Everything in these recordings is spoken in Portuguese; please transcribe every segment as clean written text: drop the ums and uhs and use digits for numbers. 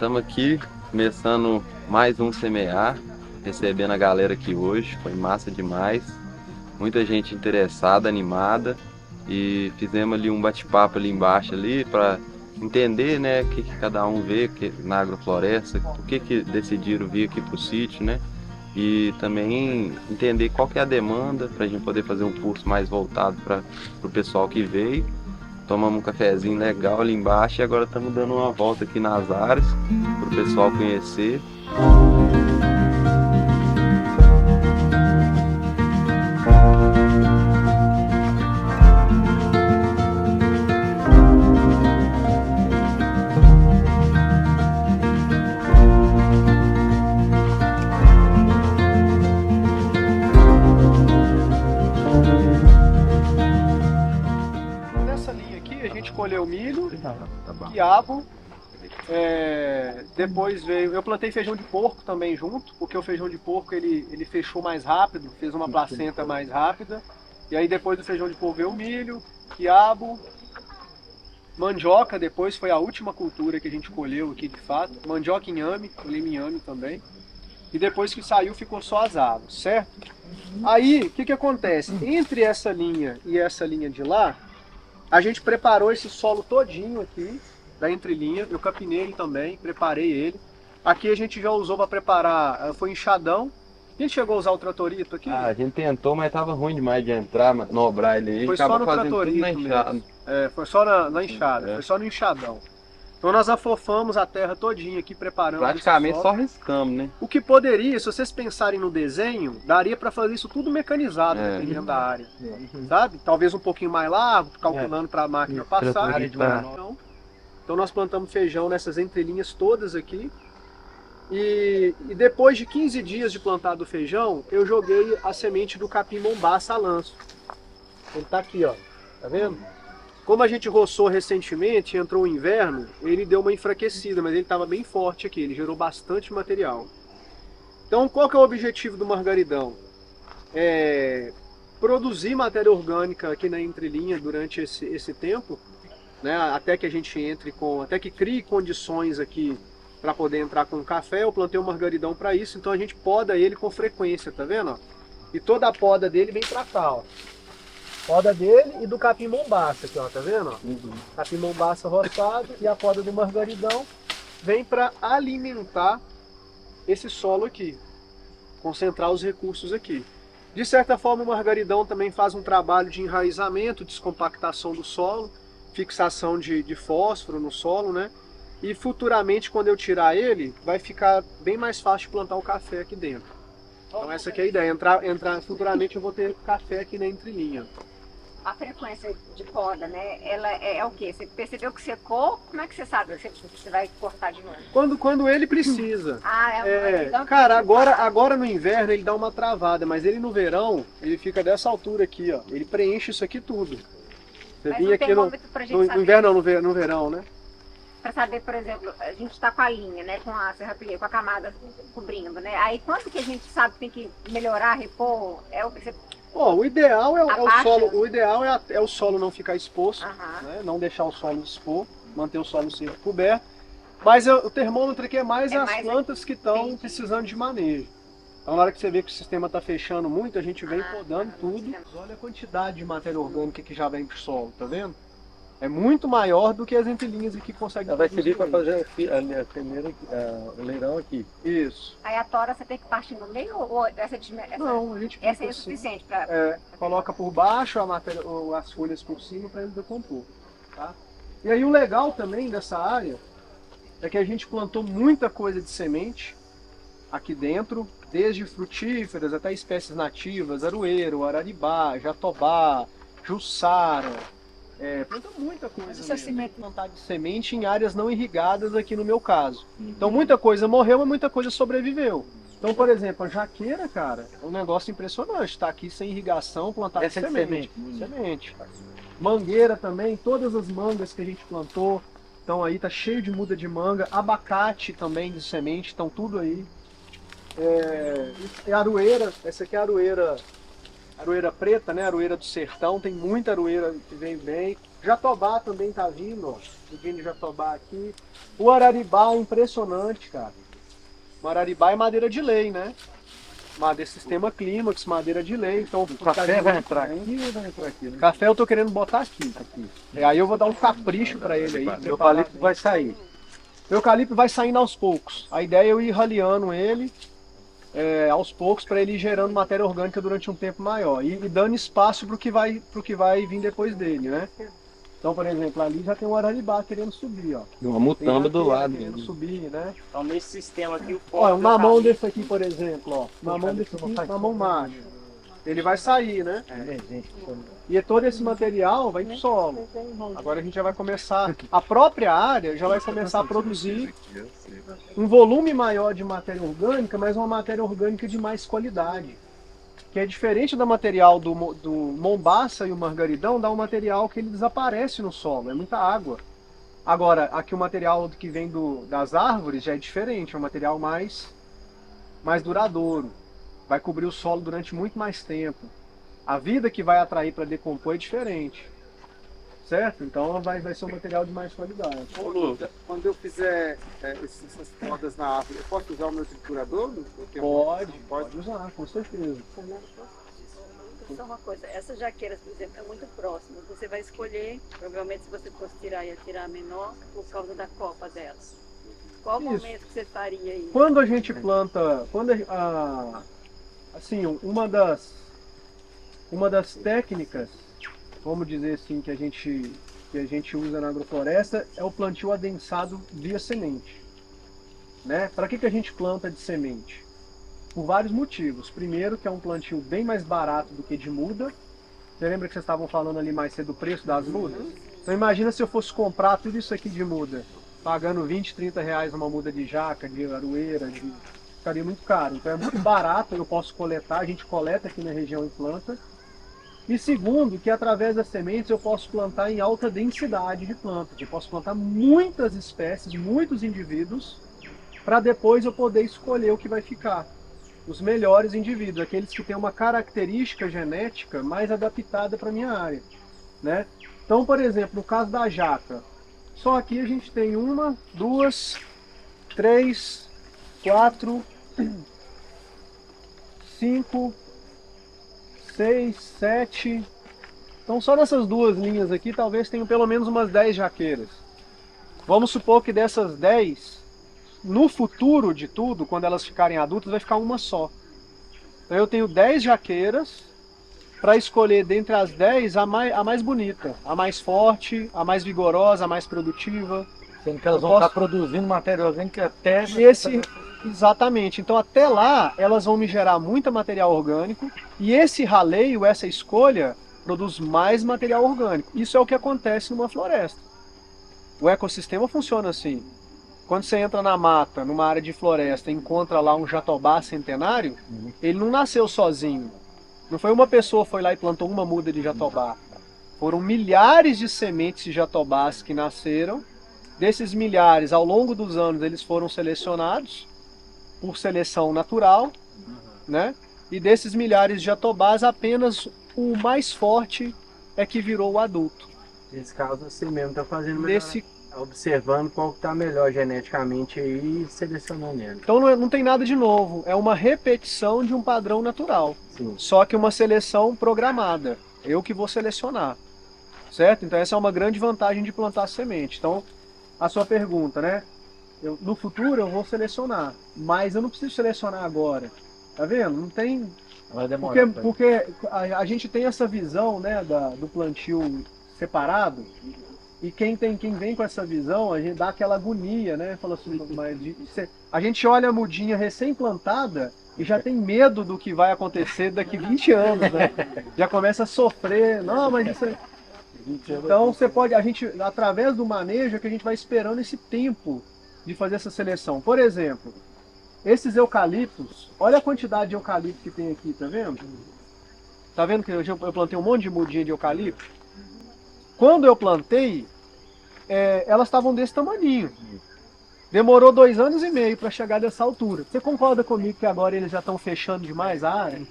estamos aqui começando mais um semear, recebendo a galera aqui hoje, foi massa demais, muita gente interessada, animada e fizemos ali um bate-papo ali embaixo ali para entender, né, o que cada um vê na agrofloresta, por que decidiram vir aqui para o sítio, né, e também entender qual que é a demanda para a gente poder fazer um curso mais voltado para o pessoal que veio. Tomamos um cafezinho legal ali embaixo e agora estamos dando uma volta aqui nas áreas para o pessoal conhecer. Nessa linha aqui a gente colheu milho, quiabo, depois veio, eu plantei feijão de porco também junto, porque o feijão de porco ele fechou mais rápido, fez uma placenta mais rápida, e aí depois do feijão de porco veio o milho, quiabo, mandioca, depois foi a última cultura que a gente colheu aqui de fato, mandioca e inhame, colhei inhame também, e depois que saiu ficou só as árvores, certo? Aí, o que acontece? Entre essa linha e essa linha de lá, a gente preparou esse solo todinho aqui, da entrelinha, eu capinei ele também, preparei ele. Aqui a gente já usou para preparar, foi enxadão. A gente chegou a usar o tratorito aqui? A gente tentou, mas tava ruim demais de entrar, manobrar ele aí. Foi só no tratorito mesmo. Foi só na enxada, foi só no enxadão. Então nós afofamos a terra todinha aqui, preparando. Praticamente só riscamos, né? O que poderia, se vocês pensarem no desenho, daria para fazer isso tudo mecanizado, dependendo da área. Sabe? Talvez um pouquinho mais largo, calculando para a máquina passar. Então nós plantamos feijão nessas entrelinhas todas aqui. E depois de 15 dias de plantado o feijão, eu joguei a semente do capim mombaça a lanço. Ele tá aqui, ó. Tá vendo? Como a gente roçou recentemente, entrou o inverno, ele deu uma enfraquecida, mas ele estava bem forte aqui, ele gerou bastante material. Então, qual que é o objetivo do margaridão? Produzir matéria orgânica aqui na entrelinha durante esse tempo, né, até que a gente até que crie condições aqui para poder entrar com o café. Eu plantei o margaridão para isso, então a gente poda ele com frequência, tá vendo? E toda a poda dele vem para cá, ó. Poda dele e do capim mombaça aqui, ó, tá vendo? Capim mombaça roçado e a poda do margaridão vem para alimentar esse solo aqui, concentrar os recursos aqui. De certa forma, o margaridão também faz um trabalho de enraizamento, descompactação do solo, fixação de fósforo no solo, né? E futuramente, quando eu tirar ele, vai ficar bem mais fácil de plantar o café aqui dentro. Então essa aqui é a ideia, futuramente eu vou ter café aqui na entrelinha. A frequência de poda, né? Ela é o quê? Você percebeu que secou? Como é que você sabe? Você vai cortar de novo? Quando ele precisa. Então, cara, agora no inverno ele dá uma travada, mas ele no verão, ele fica dessa altura aqui, ó. Ele preenche isso aqui tudo. Você vinha aqui no inverno, não, no verão, né? Para saber, por exemplo, a gente está com a linha, né? Com a serrapilheira, com a camada cobrindo, né? Aí quando que a gente sabe que tem que melhorar, repor? O ideal é o solo não ficar exposto, né? Não deixar o solo expor, manter o solo sempre coberto. Mas o termômetro aqui é mais as plantas que estão precisando de manejo. Então na hora que você vê que o sistema está fechando muito, a gente vem podando tudo. Olha a quantidade de matéria orgânica que já vem para o solo, tá vendo? É muito maior do que as entrelinhas aqui conseguem. Vai servir para fazer o leirão aqui. Isso. Aí a tora você tem que partir no meio ou Não, a gente essa é suficiente para... coloca por baixo as folhas por cima para ele decompor. Tá? E aí o legal também dessa área é que a gente plantou muita coisa de semente aqui dentro, desde frutíferas até espécies nativas, aroeiro, araribá, jatobá, jussara. Planta muita coisa plantar de semente em áreas não irrigadas aqui no meu caso. Então muita coisa morreu, mas muita coisa sobreviveu. Então, por exemplo, a jaqueira, cara, é um negócio impressionante. Tá aqui sem irrigação, plantada de semente. Mangueira também, todas as mangas que a gente plantou. Então aí tá cheio de muda de manga. Abacate também de semente, estão tudo aí. Aroeira, essa aqui é a aroeira preta, né? Aroeira do sertão, tem muita aroeira que vem bem. Jatobá também tá vindo, ó. Mudinha de jatobá aqui. O araribá é impressionante, cara. O araribá é madeira de lei, né? Madeira, sistema clímax, madeira de lei. Então, O café vai entrar aqui ou vai entrar aqui? Né? café eu tô querendo botar aqui. Aí eu vou dar um capricho pra ele aí. O eucalipto vai sair. O eucalipto vai saindo aos poucos. A ideia é eu ir raleando ele aos poucos para ele ir gerando matéria orgânica durante um tempo maior. E dando espaço pro que vai vir depois dele, né? Então, por exemplo, ali já tem um araribá querendo subir, ó. E uma mutamba do lado. Querendo subir, né? Então nesse sistema aqui o Olha, um do mamão eucalipto- desse aqui, por exemplo, ó. Mamão desse aqui, mamão macho. Ele vai sair, né? E todo esse material vai pro solo. Agora a gente já vai começar, a própria área já vai começar a produzir um volume maior de matéria orgânica, mas uma matéria orgânica de mais qualidade. Que é diferente do material do Mombaça e o Margaridão, dá um material que ele desaparece no solo, é muita água. Agora, aqui o material que vem das árvores já é diferente, é um material mais duradouro. Vai cobrir o solo durante muito mais tempo. A vida que vai atrair para decompor é diferente. Certo? Então vai ser um material de mais qualidade. Ô, Lu, quando eu fizer essas podas na árvore, eu posso usar o meu triturador? Pode usar, com certeza. Só uma coisa, essas jaqueiras, por exemplo, é muito próximas. Você vai escolher, provavelmente se você fosse tirar, ia tirar a menor por causa da copa delas. Qual Isso. momento que você faria isso? Quando a gente planta, assim, uma das técnicas, vamos dizer assim, que a gente usa na agrofloresta é o plantio adensado via semente, né? Para que a gente planta de semente? Por vários motivos. Primeiro, que é um plantio bem mais barato do que de muda. Você lembra que vocês estavam falando ali mais cedo do preço das mudas? Então imagina se eu fosse comprar tudo isso aqui de muda, pagando 20, 30 reais uma muda de jaca, de aroeira, ficaria muito caro. Então é muito barato, eu posso coletar, a gente coleta aqui na região e planta. E segundo, que através das sementes eu posso plantar em alta densidade de plantas. Eu posso plantar muitas espécies, muitos indivíduos, para depois eu poder escolher o que vai ficar. Os melhores indivíduos, aqueles que têm uma característica genética mais adaptada para a minha área, né? Então, por exemplo, no caso da jaca, só aqui a gente tem 1, 2, 3, 4, 5, 6, 7. Então só nessas duas linhas aqui talvez tenham pelo menos umas 10 jaqueiras. Vamos supor que dessas 10, no futuro de tudo, quando elas ficarem adultas, vai ficar uma só. Então eu tenho 10 jaqueiras para escolher dentre as 10 a mais bonita, a mais forte, a mais vigorosa, a mais produtiva. Sendo que elas vão estar produzindo matéria orgânica até... Exatamente. Então até lá elas vão me gerar muito material orgânico e esse raleio, essa escolha, produz mais material orgânico. Isso é o que acontece numa floresta. O ecossistema funciona assim. Quando você entra na mata, numa área de floresta, e encontra lá um jatobá centenário, ele não nasceu sozinho. Não foi uma pessoa que foi lá e plantou uma muda de jatobá. Foram milhares de sementes de jatobás que nasceram. Desses milhares, ao longo dos anos, eles foram selecionados por seleção natural, né? E desses milhares de jatobás, apenas o mais forte é que virou o adulto. Nesse caso, você mesmo está fazendo Nesse observando qual que está melhor geneticamente aí e selecionando ele. Então não tem nada de novo, é uma repetição de um padrão natural, Sim. só que uma seleção programada, eu que vou selecionar, certo? Então essa é uma grande vantagem de plantar semente. Então a sua pergunta, né? No futuro eu vou selecionar, mas eu não preciso selecionar agora, tá vendo? Não tem... Vai demorar. Porque a gente tem essa visão, né, do plantio separado. E quem vem com essa visão, a gente dá aquela agonia, né? Fala assim, a gente olha a mudinha recém-plantada e já tem medo do que vai acontecer daqui 20 anos, né? Já começa a sofrer. Não, mas isso é... Então você pode, através do manejo, é que a gente vai esperando esse tempo de fazer essa seleção. Por exemplo, esses eucaliptos, olha a quantidade de eucalipto que tem aqui, tá vendo? Tá vendo que eu plantei um monte de mudinha de eucalipto? Quando eu plantei, elas estavam desse tamaninho. Demorou 2 anos e meio para chegar dessa altura. Você concorda comigo que agora eles já estão fechando demais a área?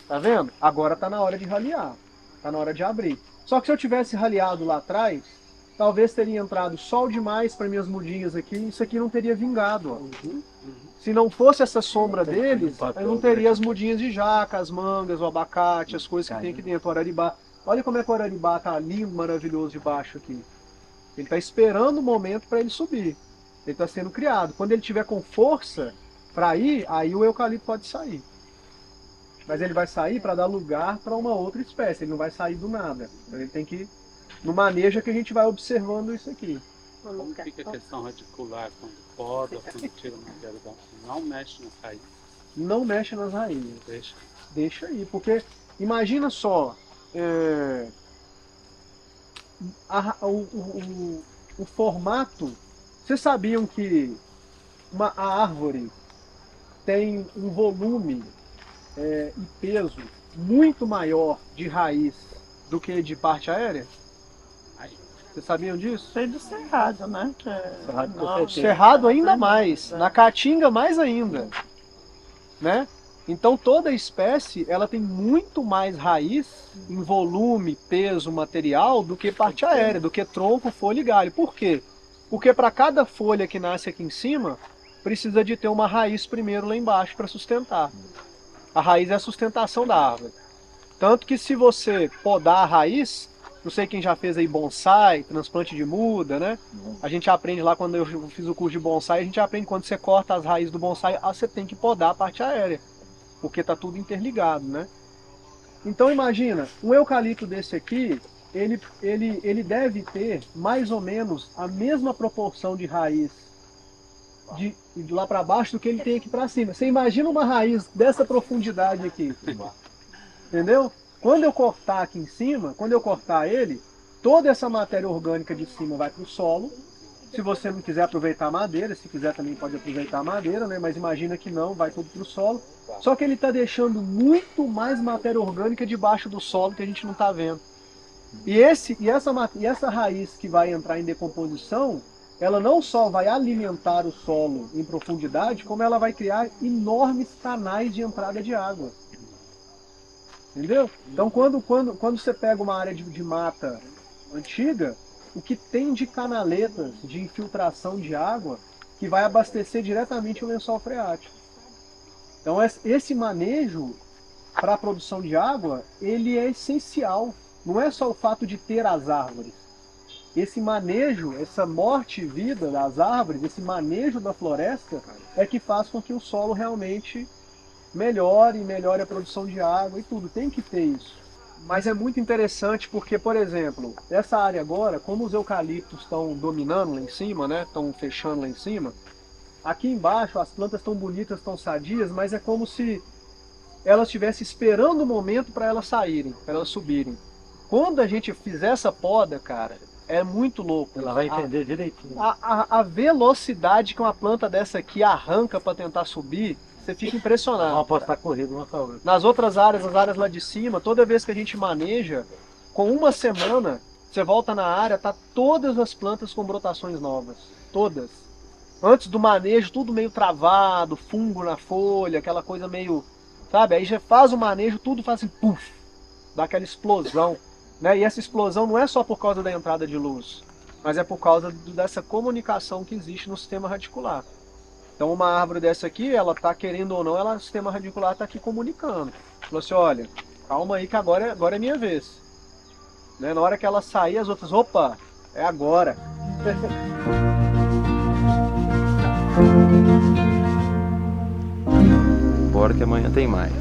Tá vendo? Agora está na hora de ralear. Está na hora de abrir. Só que se eu tivesse raleado lá atrás, talvez teria entrado sol demais para minhas mudinhas aqui, e isso aqui não teria vingado. Ó. Se não fosse essa sombra deles, eu não teria as mudinhas de jaca, as mangas, o abacate, as coisas que tem aqui dentro, o araribá. Olha como é que o araribá tá lindo, maravilhoso debaixo aqui. Ele está esperando o momento para ele subir. Ele está sendo criado. Quando ele tiver com força para ir, aí o eucalipto pode sair. Mas ele vai sair para dar lugar para uma outra espécie. Ele não vai sair do nada. Ele tem que... No manejo é que a gente vai observando isso aqui. Como fica a questão radicular quando poda, quando tira uma garganta? Não mexe nas raízes. Não mexe nas raízes. Deixa. Deixa aí. Porque imagina só... o formato. Vocês sabiam que a árvore tem um volume e peso muito maior de raiz do que de parte aérea? Vocês sabiam disso? Sei do cerrado, né? Que é... Cerrado ainda mais, na caatinga mais ainda, né? Então toda espécie ela tem muito mais raiz em volume, peso, material do que parte aérea, do que tronco, folha e galho. Por quê? Porque para cada folha que nasce aqui em cima, precisa de ter uma raiz primeiro lá embaixo para sustentar. A raiz é a sustentação da árvore. Tanto que se você podar a raiz, não sei quem já fez aí bonsai, transplante de muda, né? A gente aprende lá, quando eu fiz o curso de bonsai, a gente aprende quando você corta as raízes do bonsai, você tem que podar a parte aérea. Porque está tudo interligado, né? Então imagina, um eucalipto desse aqui, ele deve ter mais ou menos a mesma proporção de raiz de lá para baixo do que ele tem aqui para cima. Você imagina uma raiz dessa profundidade aqui, entendeu? Quando eu cortar aqui em cima, quando eu cortar ele, toda essa matéria orgânica de cima vai para o solo. Se você não quiser aproveitar a madeira, se quiser também pode aproveitar a madeira, né? Mas imagina que não, vai tudo para o solo. Só que ele está deixando muito mais matéria orgânica debaixo do solo que a gente não está vendo. E essa raiz que vai entrar em decomposição, ela não só vai alimentar o solo em profundidade, como ela vai criar enormes canais de entrada de água. Entendeu? Então quando você pega uma área de mata antiga, o que tem de canaletas de infiltração de água que vai abastecer diretamente o lençol freático. Então esse manejo para a produção de água, ele é essencial. Não é só o fato de ter as árvores. Esse manejo, essa morte e vida das árvores, esse manejo da floresta é que faz com que o solo realmente melhore a produção de água e tudo. Tem que ter isso. Mas é muito interessante porque, por exemplo, essa área agora, como os eucaliptos estão dominando lá em cima, né? Estão fechando lá em cima, aqui embaixo as plantas estão bonitas, estão sadias, mas é como se elas estivessem esperando o momento para elas saírem, para elas subirem. Quando a gente fizer essa poda, cara, é muito louco. Ela vai entender direitinho. A velocidade que uma planta dessa aqui arranca para tentar subir, você fica impressionado. Vamos apostar corrida uma favor. Nas outras áreas, as áreas lá de cima, toda vez que a gente maneja, com uma semana, você volta na área, tá todas as plantas com brotações novas. Todas. Antes do manejo, tudo meio travado, fungo na folha, aquela coisa meio... Sabe? Aí já faz o manejo, tudo faz assim, puf, dá aquela explosão. Né? E essa explosão não é só por causa da entrada de luz, mas é por causa dessa comunicação que existe no sistema radicular. Então uma árvore dessa aqui, ela está querendo ou não, o sistema radicular está aqui comunicando. Falou assim, olha, calma aí que agora é minha vez. Né? Na hora que ela sair, as outras, opa, é agora. Bora que amanhã tem mais.